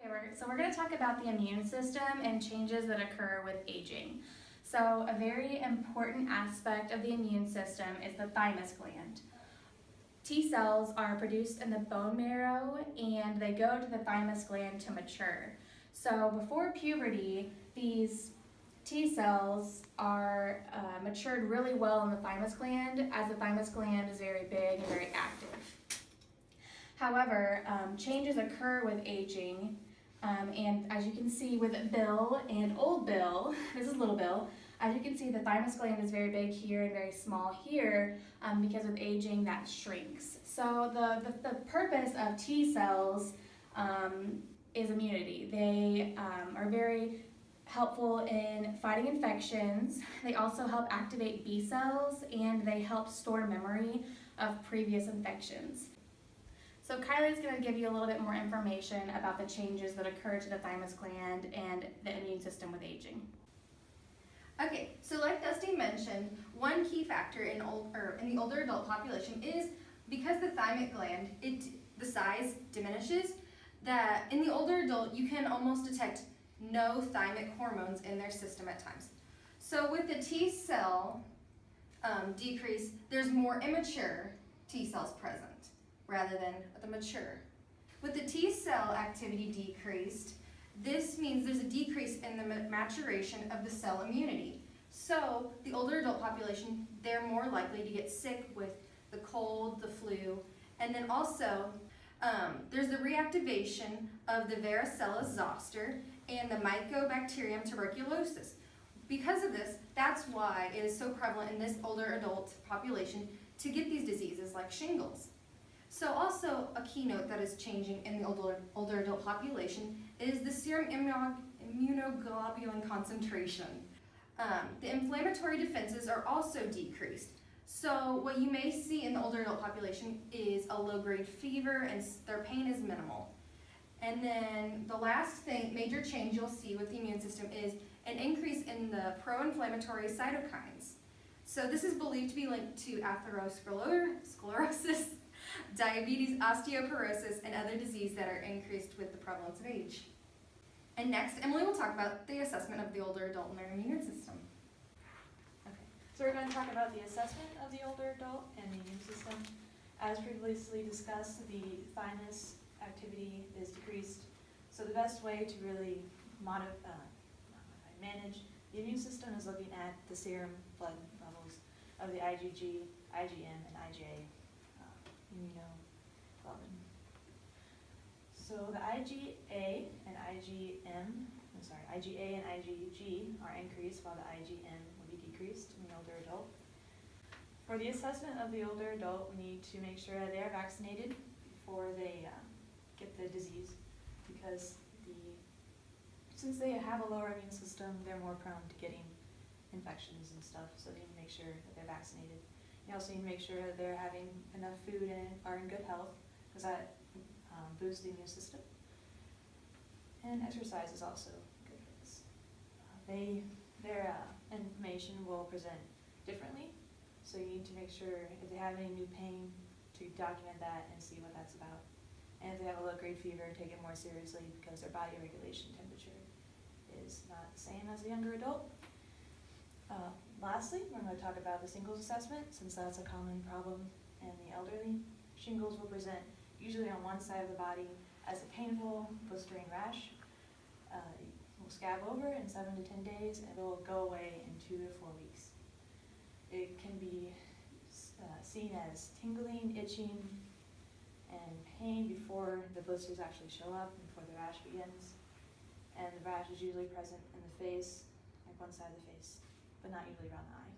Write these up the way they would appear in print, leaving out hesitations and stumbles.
So we're going to talk about the immune system and changes that occur with aging. So a very important aspect of the immune system is the thymus gland. T cells are produced in the bone marrow and they go to the thymus gland to mature. So before puberty, these T cells are matured really well in the thymus gland, as the thymus gland is very big and very active. However, changes occur with aging, and as you can see with Bill and old Bill, this is little Bill, as you can see the thymus gland is very big here and very small here, because with aging that shrinks. So the purpose of T cells is immunity. They are very helpful in fighting infections. They also help activate B cells and they help store memory of previous infections. So Kylie's going to give you a little bit more information about the changes that occur to the thymus gland and the immune system with aging. Okay, so like Dusty mentioned, one key factor in the older adult population is because the thymic gland, the size diminishes, that in the older adult you can almost detect no thymic hormones in their system at times. So with the T cell decrease, there's more immature T cells present rather than the mature. With the T cell activity decreased, this means there's a decrease in the maturation of the cell immunity. So the older adult population, they're more likely to get sick with the cold, the flu, and then also there's the reactivation of the varicella zoster and the Mycobacterium tuberculosis. Because of this, that's why it is so prevalent in this older adult population to get these diseases like shingles. So also a keynote that is changing in the older adult population is the serum immunoglobulin concentration. The inflammatory defenses are also decreased. So what you may see in the older adult population is a low-grade fever and their pain is minimal. And then the last major change you'll see with the immune system is an increase in the pro-inflammatory cytokines. So this is believed to be linked to atherosclerosis, diabetes, osteoporosis, and other diseases that are increased with the prevalence of age. And next, Emily will talk about the assessment of the older adult and their immune system. Okay, so we're going to talk about the assessment of the older adult and the immune system. As previously discussed, the thymus activity is decreased. So the best way to really manage the immune system is looking at the serum blood levels of the IgG, IgM, and IgA immunoglobulin. So the IgA and IgG are increased while the IgM will be decreased in the older adult. For the assessment of the older adult, we need to make sure that they are vaccinated before they get the disease, because since they have a lower immune system, they're more prone to getting infections and stuff, so they need to make sure that they're vaccinated. You also need to make sure that they're having enough food and are in good health, because that boosts the immune system. And exercise is also good for this. Their information will present differently, so you need to make sure if they have any new pain to document that and see what that's about. And if they have a low-grade fever, take it more seriously, because their body regulation temperature is not the same as a younger adult. Lastly, we're going to talk about the shingles assessment, since that's a common problem in the elderly. Shingles will present usually on one side of the body as a painful blistering rash. It will scab over in 7 to 10 days, and it will go away in 2 to 4 weeks. It can be seen as tingling, itching, and pain before the blisters actually show up and before the rash begins. And the rash is usually present in the face, like one side of the face, but not usually around the eye.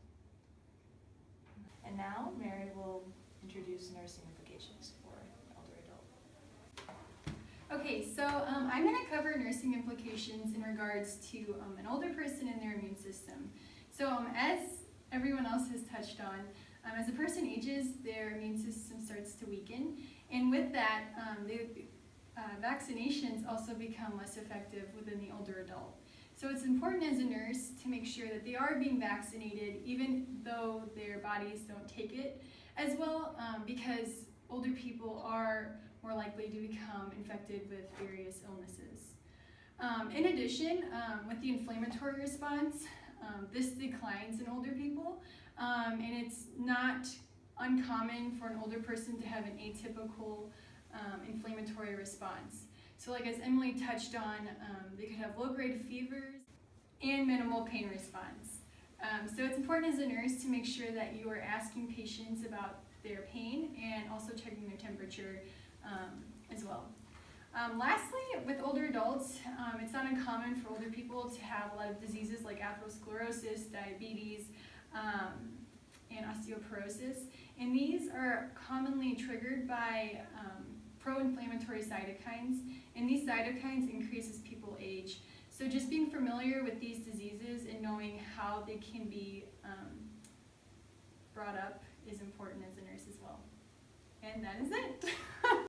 And now Mary will introduce nursing implications for the older adult. Okay, so I'm going to cover nursing implications in regards to an older person and their immune system. So as everyone else has touched on, as a person ages, their immune system starts to weaken, and with that, vaccinations also become less effective within the older adult. So it's important as a nurse to make sure that they are being vaccinated even though their bodies don't take it, as well because older people are more likely to become infected with various illnesses. In addition, with the inflammatory response, this declines in older people, and it's not uncommon for an older person to have an atypical inflammatory response. So like as Emily touched on, they could have low-grade fevers and minimal pain response. So it's important as a nurse to make sure that you are asking patients about their pain and also checking their temperature as well. Lastly, with older adults, it's not uncommon for older people to have a lot of diseases like atherosclerosis, diabetes, and osteoporosis. And these are commonly triggered by pro-inflammatory cytokines, and these cytokines increase as people age. So just being familiar with these diseases and knowing how they can be brought up is important as a nurse as well. And that is it.